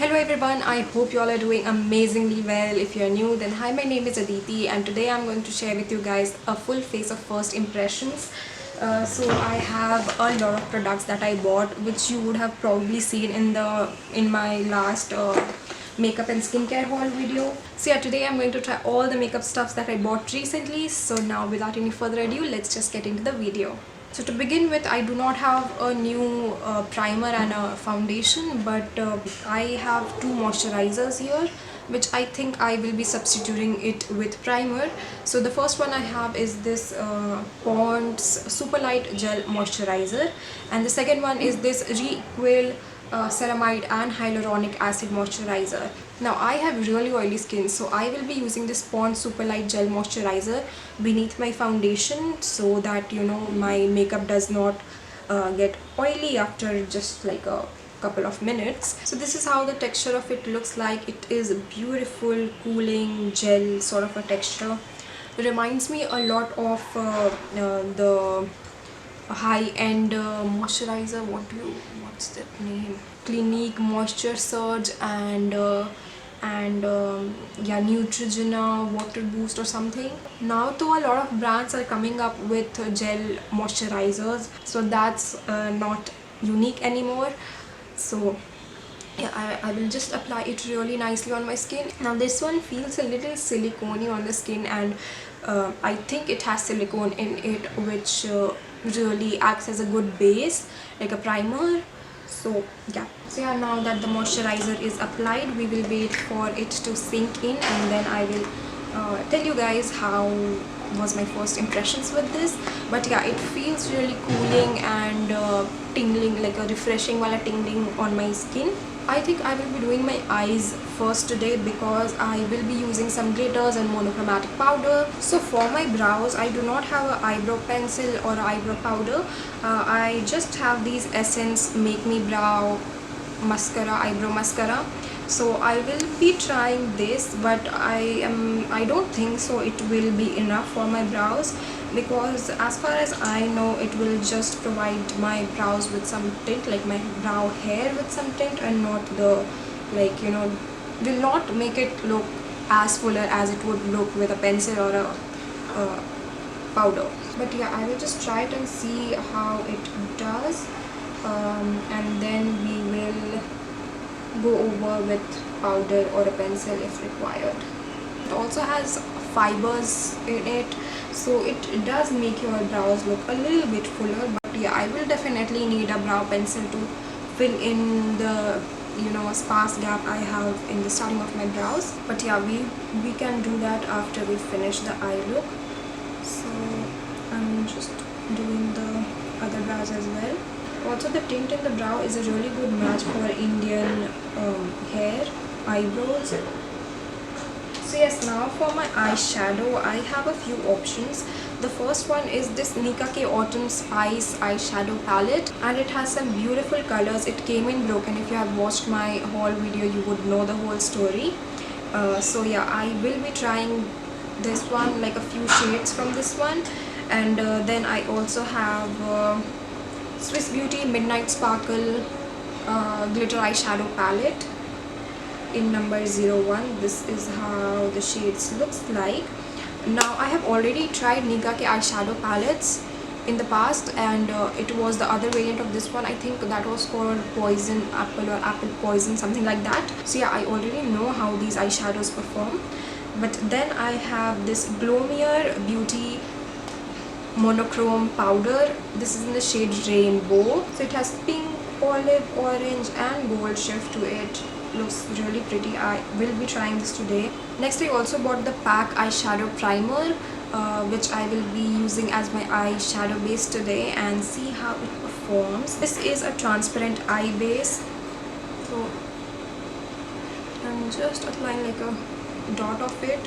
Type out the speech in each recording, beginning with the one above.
Hello everyone, I hope you all are doing amazingly well. If you are new, then hi, my name is Aditi and today I'm going to share with you guys a full face of first impressions. So I have a lot of products that I bought, which you would have probably seen in my last makeup and skincare haul video. So yeah, today I'm going to try all the makeup stuffs that I bought recently. So now without any further ado, let's just get into the video. So to begin with, I do not have a new primer and a foundation, but I have two moisturizers here, which I think I will be substituting it with primer. So the first one I have is this Pond's Superlight Gel Moisturizer, and the second one is this Requil ceramide and hyaluronic acid moisturizer. Now I have really oily skin, so I will be using this Pond's Superlight Gel Moisturizer beneath my foundation so that my makeup does not get oily after just like a couple of minutes. So this is how the texture of it looks like. It is a beautiful cooling gel sort of a texture. It reminds me a lot of the high-end moisturizer. What's that name? Clinique Moisture Surge and yeah, Neutrogena Water Boost or something. Now though a lot of brands are coming up with gel moisturizers, so that's not unique anymore. So yeah, I will just apply it really nicely on my skin. Now this one feels a little silicone-y on the skin, and I think it has silicone in it, which really acts as a good base, like a primer. So yeah, now that the moisturizer is applied, we will wait for it to sink in, and then I will tell you guys how was my first impressions with this. But yeah, it feels really cooling and tingling, like a refreshing while tingling on my skin. I think I will be doing my eyes first today because I will be using some glitters and monochromatic powder. So for my brows, I do not have an eyebrow pencil or eyebrow powder. I just have these Essence Make Me Brow mascara, eyebrow mascara. So I will be trying this, but I don't think so it will be enough for my brows, because as far as I know, it will just provide my brows with some tint, like my brow hair with some tint, and not the, like, will not make it look as fuller as it would look with a pencil or a powder. But yeah, I will just try it and see how it does, and then we will go over with powder or a pencil if required. It also has fibers in it, so it does make your brows look a little bit fuller. But yeah, I will definitely need a brow pencil to fill in the sparse gap I have in the starting of my brows. But yeah, we can do that after we finish the eye look. So I'm just doing the other brows as well. Also, the tint in the brow is a really good match for Indian hair, eyebrows. So yes, now for my eyeshadow, I have a few options. The first one is this Nicka K Autumn Spice eyeshadow palette, and it has some beautiful colors. It came in broken. If you have watched my haul video, you would know the whole story. So yeah, I will be trying this one, like a few shades from this one. And then I also have Swiss Beauty Midnight Sparkle glitter eyeshadow palette in number 01. This is how the shades looks like. Now I have already tried Nicka K eyeshadow palettes in the past, and it was the other variant of this one. I think that was called Poison Apple or Apple Poison, something like that. So yeah, I already know how these eyeshadows perform. But then I have this Glowmiere Beauty monochrome powder. This is in the shade Rainbow. So it has pink, olive, orange and gold shift to it. Looks really pretty. I will be trying this today. Next, I also bought the PAC eyeshadow primer, which I will be using as my eyeshadow base today, and see how it performs. This is a transparent eye base, so I'm just applying like a dot of it.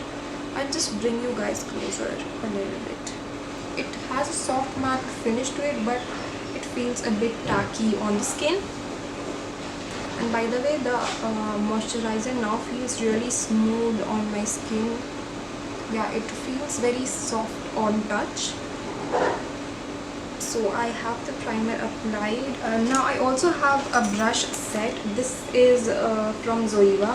I'll just bring you guys closer a little bit. It has a soft matte finish to it, but it feels a bit tacky on the skin. And by the way, the moisturizer now feels really smooth on my skin. Yeah, it feels very soft on touch. So I have the primer applied. Now I also have a brush set. This is from Zoeva,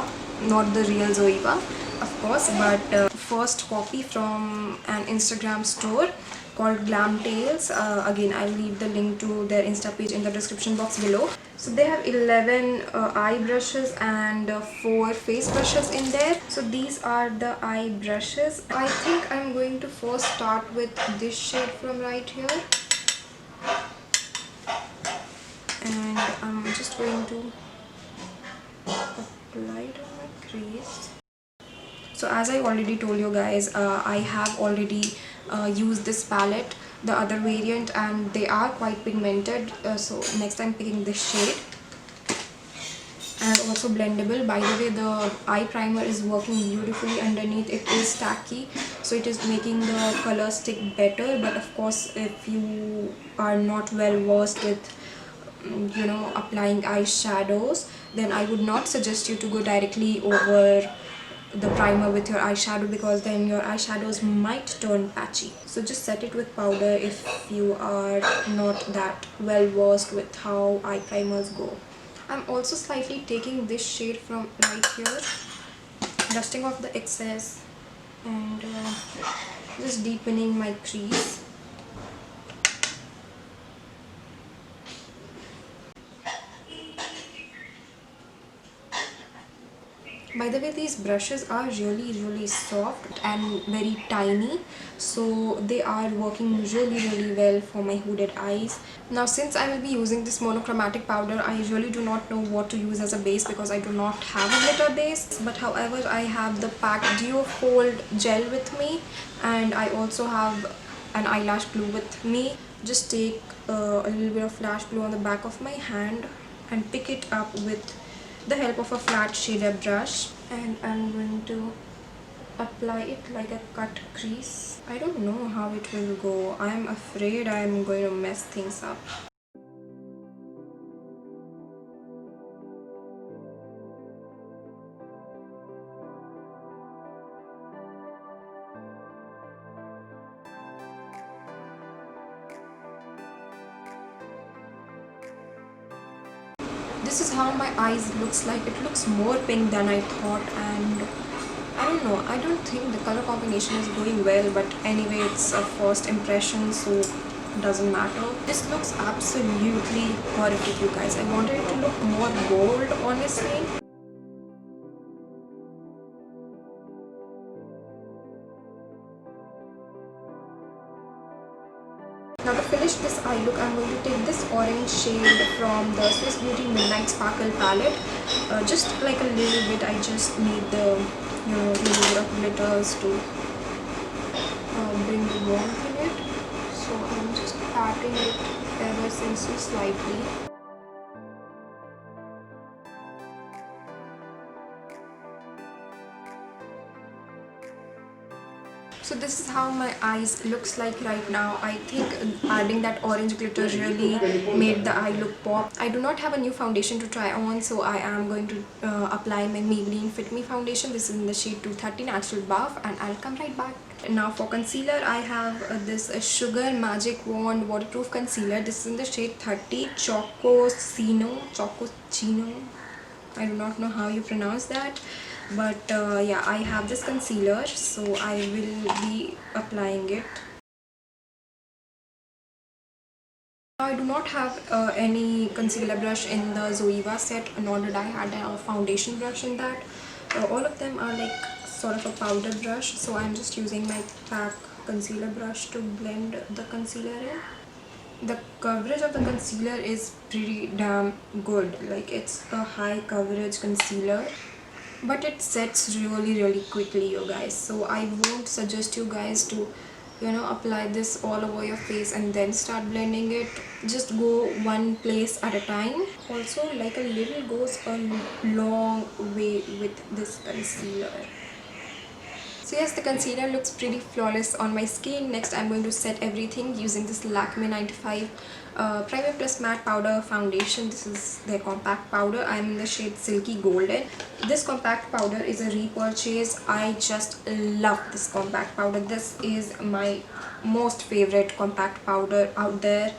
not the real Zoeva of course, but first copy from an Instagram store called Glam Tales. Again, I'll leave the link to their Insta page in the description box below. So they have 11 eye brushes and 4 face brushes in there. So these are the eye brushes. I think I'm going to first start with this shade from right here, and I'm just going to apply it on my crease. So as I already told you guys, I have already used this palette, the other variant, and they are quite pigmented. So next I'm picking this shade, and also blendable. By the way, the eye primer is working beautifully underneath. It is tacky, so it is making the color stick better. But of course, if you are not well versed with applying eyeshadows, then I would not suggest you to go directly over the primer with your eyeshadow, because then your eyeshadows might turn patchy. So just set it with powder if you are not that well versed with how eye primers go. I'm also slightly taking this shade from right here, dusting off the excess, and just deepening my crease. By the way, these brushes are really soft and very tiny, so they are working really well for my hooded eyes. Now since I will be using this monochromatic powder, I usually do not know what to use as a base because I do not have a glitter base. But however, I have the PAC Duo Fold Gel with me, and I also have an eyelash glue with me. Just take a little bit of lash glue on the back of my hand and pick it up with the help of a flat shader brush, and I'm going to apply it like a cut crease. I don't know how it will go. I'm afraid I'm going to mess things up. This is how my eyes looks like. It looks more pink than I thought, and I don't know, I don't think the color combination is going well, but anyway, it's a first impression, so it doesn't matter. This looks absolutely horrific, you guys. I wanted it to look more bold, honestly. Now to finish this eye look, I'm going to take this orange shade from the Swiss Beauty Midnight Sparkle palette. Just like a little bit, I just need the little bit of glitters to bring the warmth in it. So I'm just patting it ever so slightly. So this is how my eyes looks like right now. I think adding that orange glitter really made the eye look pop. I do not have a new foundation to try on, so I am going to apply my Maybelline Fit Me foundation. This is in the shade 230 Natural Buff, and I'll come right back. Now for concealer, I have this Sugar Magic Wand waterproof concealer. This is in the shade 30 Chococino. I do not know how you pronounce that, but yeah, I have this concealer, so I will be applying it. I do not have any concealer brush in the Zoeva set, nor did I had a foundation brush in that. All of them are like sort of a powder brush, so I'm just using my PAC concealer brush to blend the concealer in. The coverage of the concealer is pretty damn good. Like, it's a high coverage concealer, but it sets really quickly, you guys. So I won't suggest you guys to apply this all over your face and then start blending it. Just go one place at a time. Also, like, a little goes a long way with this concealer. So yes, the concealer looks pretty flawless on my skin. Next I'm going to set everything using this Lakme 95 primer plus matte powder foundation. This is their compact powder. I'm in the shade Silky Golden. This compact powder is a repurchase. I just love this compact powder. This is my most favorite compact powder out there.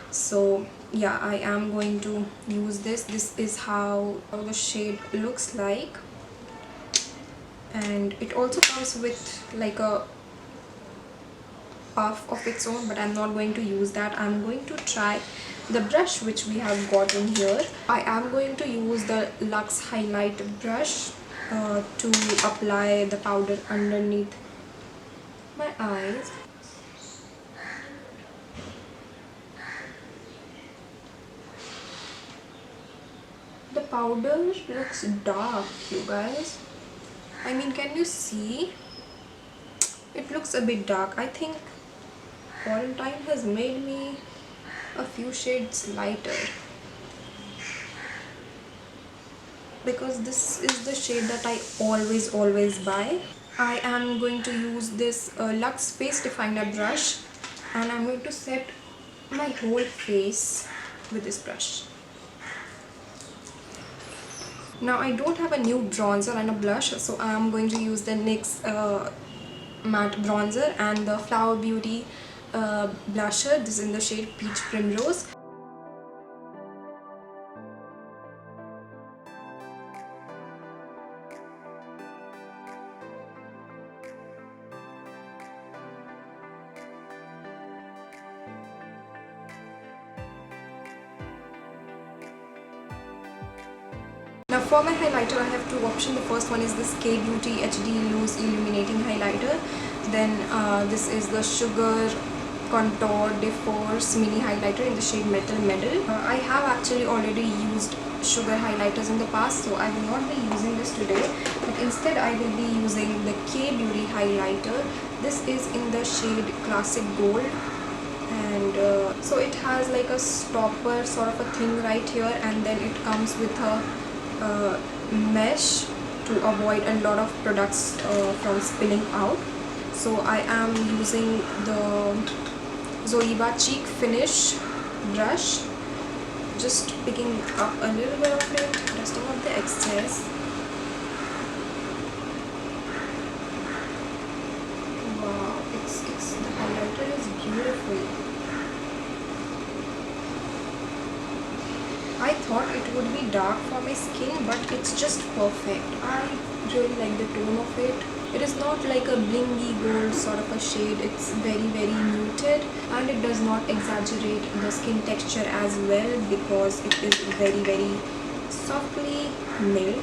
So yeah, I am going to use this. This is how the shade looks like. And it also comes with like a puff of its own, but I'm not going to use that. I'm going to try the brush which we have got in here. I am going to use the Luxe highlight brush to apply the powder underneath my eyes. The powder looks dark, you guys. I mean, can you see? It looks a bit dark. I think quarantine has made me a few shades lighter, because this is the shade that I always buy. I am going to use this Luxe face definer brush, and I'm going to set my whole face with this brush. Now I don't have a new bronzer and a blush, so I am going to use the NYX matte bronzer and the Flower Beauty blusher. This is in the shade Peach Primrose. Now for my highlighter, I have two options. The first one is this K Beauty HD Loose Illuminating Highlighter. Then this is the Sugar Contour de Force Mini Highlighter in the shade Metal Medal. I have actually already used sugar highlighters in the past, so I will not be using this today. But instead I will be using the K Beauty Highlighter. This is in the shade Classic Gold. And so it has like a stopper sort of a thing right here, and then it comes with a mesh to avoid a lot of products from spilling out. So I am using the Zoeva Cheek Finish brush, just picking up a little bit of it, dusting off the excess. Wow, the highlighter is beautiful. I thought it would be dark for my skin, but it's just perfect. I really like the tone of it. It is not like a blingy gold sort of a shade. It's very muted, and it does not exaggerate the skin texture as well, because it is very softly made.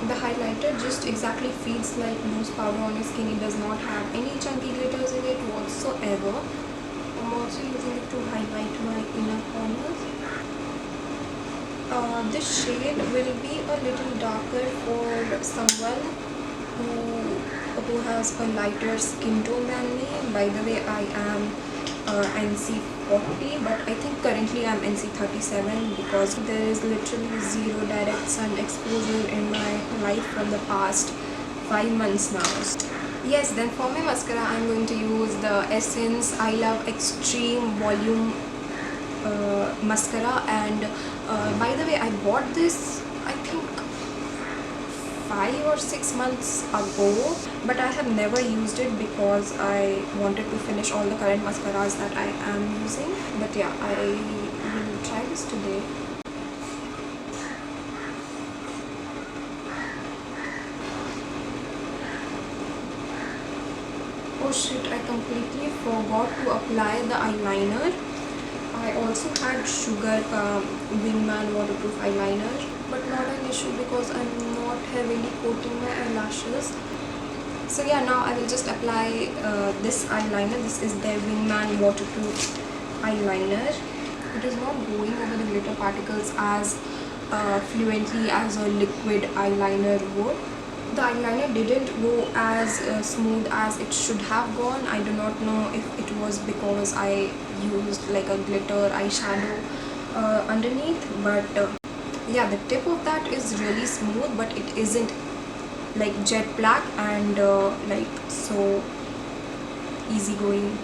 The highlighter just exactly feels like loose powder on your skin. It does not have any chunky glitters in it whatsoever. I'm also using it to highlight my inner corners. This shade will be a little darker for someone who has a lighter skin tone than me. By the way, I am NC 40, but I think currently I'm NC 37 because there is literally zero direct sun exposure in my life from the past 5 months now. Yes, then for my mascara, I'm going to use the Essence I Love Extreme Volume mascara. And by the way, I bought this I think 5 or 6 months ago, but I have never used it because I wanted to finish all the current mascaras that I am using. But yeah, I will try this today. Oh shit, I completely forgot to apply the eyeliner. I also had Sugar Wingman waterproof eyeliner, but not an issue because I'm not heavily coating my eyelashes. So yeah, now I will just apply this eyeliner. This is their Wingman waterproof eyeliner. It is not going over the glitter particles as fluently as a liquid eyeliner would. The eyeliner didn't go as smooth as it should have gone. I do not know if it was because I used like a glitter eyeshadow underneath, but yeah, the tip of that is really smooth, but it isn't like jet black and like so easygoing,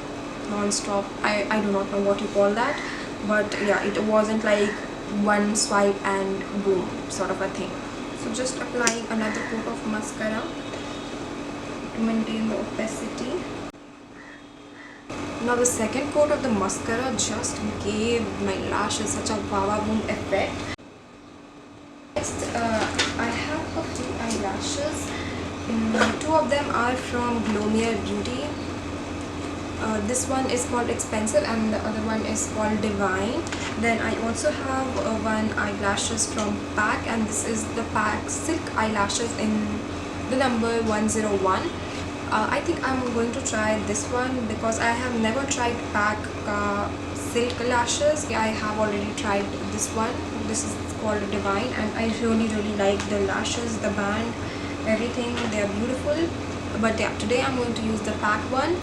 non-stop. I do not know what you call that, but yeah, it wasn't like one swipe and boom sort of a thing. So just applying another coat of mascara to maintain the opacity. Now the second coat of the mascara just gave my lashes such a wow boom effect. Next, I have a few eyelashes. Two of them are from Glowmiere Beauty. This one is called Expensive and the other one is called Divine. Then I also have one eyelashes from PAC, and this is the PAC Silk eyelashes in the number 101. I think I'm going to try this one because I have never tried PAC Silk lashes. I have already tried this one. This is called Divine, and I really like the lashes, the band, everything. They are beautiful. But yeah, today I'm going to use the PAC one.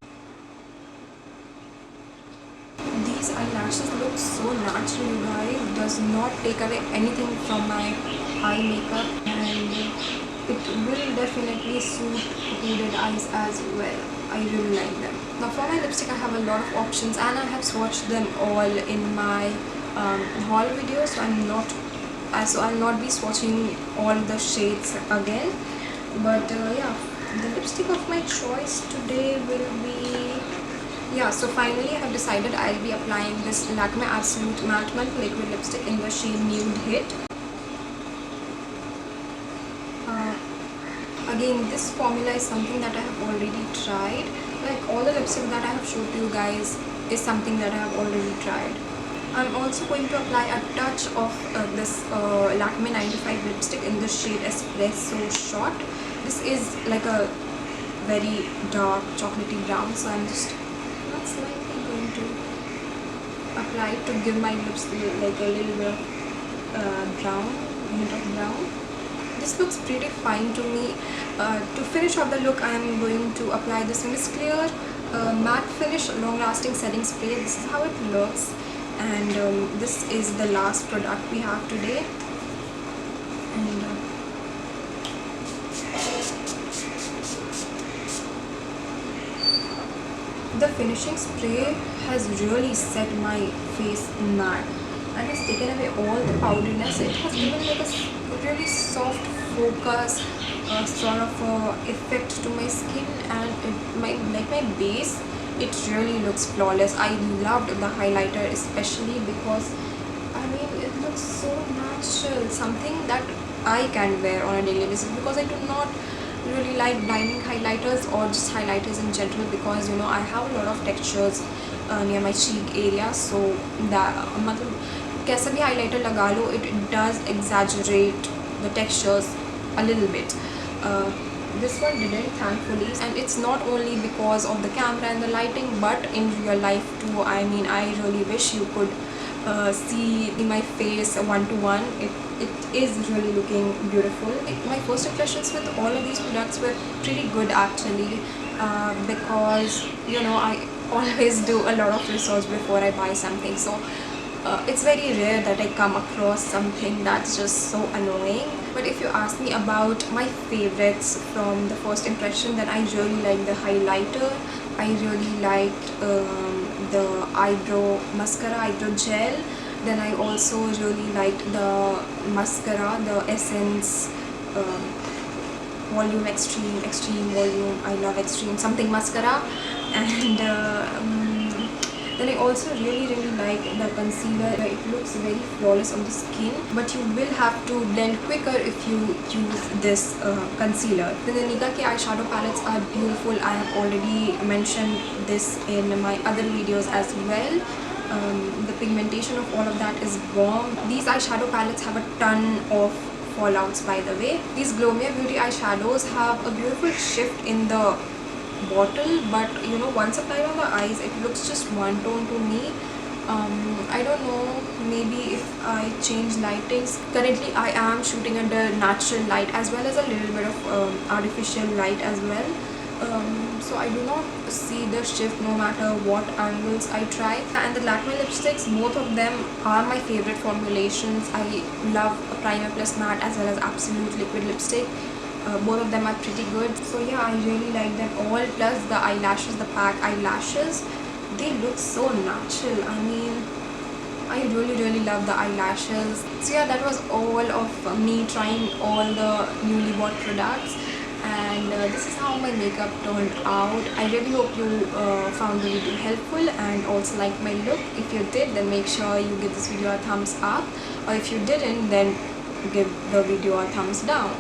These eyelashes look so natural, you guys. Does not take away anything from my eye makeup, and it will definitely suit hooded eyes as well. I really like them. Now for my lipstick, I have a lot of options, and I have swatched them all in my haul video, so I'll not be swatching all the shades again. But yeah, the lipstick of my choice today will be, yeah, so finally I have decided I'll be applying this Lakme Absolute Matte Liquid Lipstick in the shade Nude Hit. Again, this formula is something that I have already tried. Like all the lipstick that I have showed to you guys is something that I have already tried. I'm also going to apply a touch of this Lakme 95 lipstick in the shade Espresso Shot. This is like a very dark chocolatey brown, so I'm just not slightly going to apply it to give my lips like a little bit of brown, hint of brown. This looks pretty fine to me. To finish off the look, I am going to apply this Miss Clear matte finish long lasting setting spray. This is how it looks, and this is the last product we have today. And the finishing spray has really set my face matte and has taken away all the powderiness. It has given like a really soft focus sort of effect to my skin, and my base, it really looks flawless. I loved the highlighter especially because I mean it looks so natural, something that I can wear on a daily basis, because I do not really like blinding highlighters or just highlighters in general, because you know I have a lot of textures near my cheek area, so that kaisa bhi highlighter laga lo, it does exaggerate the textures a little bit. This one didn't, thankfully, and it's not only because of the camera and the lighting, but in real life too. I mean, I really wish you could see my face one-to-one. It is really looking beautiful. My first impressions with all of these products were pretty good actually, because you know I always do a lot of research before I buy something, so it's very rare that I come across something that's just so annoying. But if you ask me about my favorites from the first impression, then I really like the highlighter. I really liked the eyebrow mascara, eyebrow gel. Then I also really liked the mascara, the Essence Volume Extreme Volume, I love Extreme something mascara. And then I also really like the concealer. It looks very flawless on the skin, but you will have to blend quicker if you use this concealer. Then the Nicka K eyeshadow palettes are beautiful. I have already mentioned this in my other videos as well. The pigmentation of all of that is bomb. These eyeshadow palettes have a ton of fallouts, by the way. These Glowmiere Beauty eyeshadows have a beautiful shift in the bottle, but you know, once applied on the eyes, it looks just one tone to me. I don't know, maybe if I change lightings. Currently I am shooting under natural light as well as a little bit of artificial light as well, so I do not see the shift no matter what angles I try. And the Lakme lipsticks, both of them are my favorite formulations. I love a primer plus matte as well as absolute liquid lipstick. both of them are pretty good. So yeah, I really like them all. Plus the eyelashes, the PAC eyelashes, they look so natural. I mean, I really love the eyelashes. So yeah, that was all of me trying all the newly bought products, and this is how my makeup turned out. I really hope you found the video helpful and also liked my look. If you did, then make sure you give this video a thumbs up, or if you didn't, then give the video a thumbs down.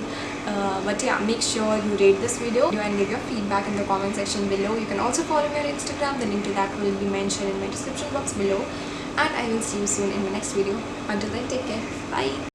But yeah, make sure you rate this video and give your feedback in the comment section below. You can also follow me on Instagram. The link to that will be mentioned in my description box below, and I will see you soon in the next video. Until then, take care. Bye.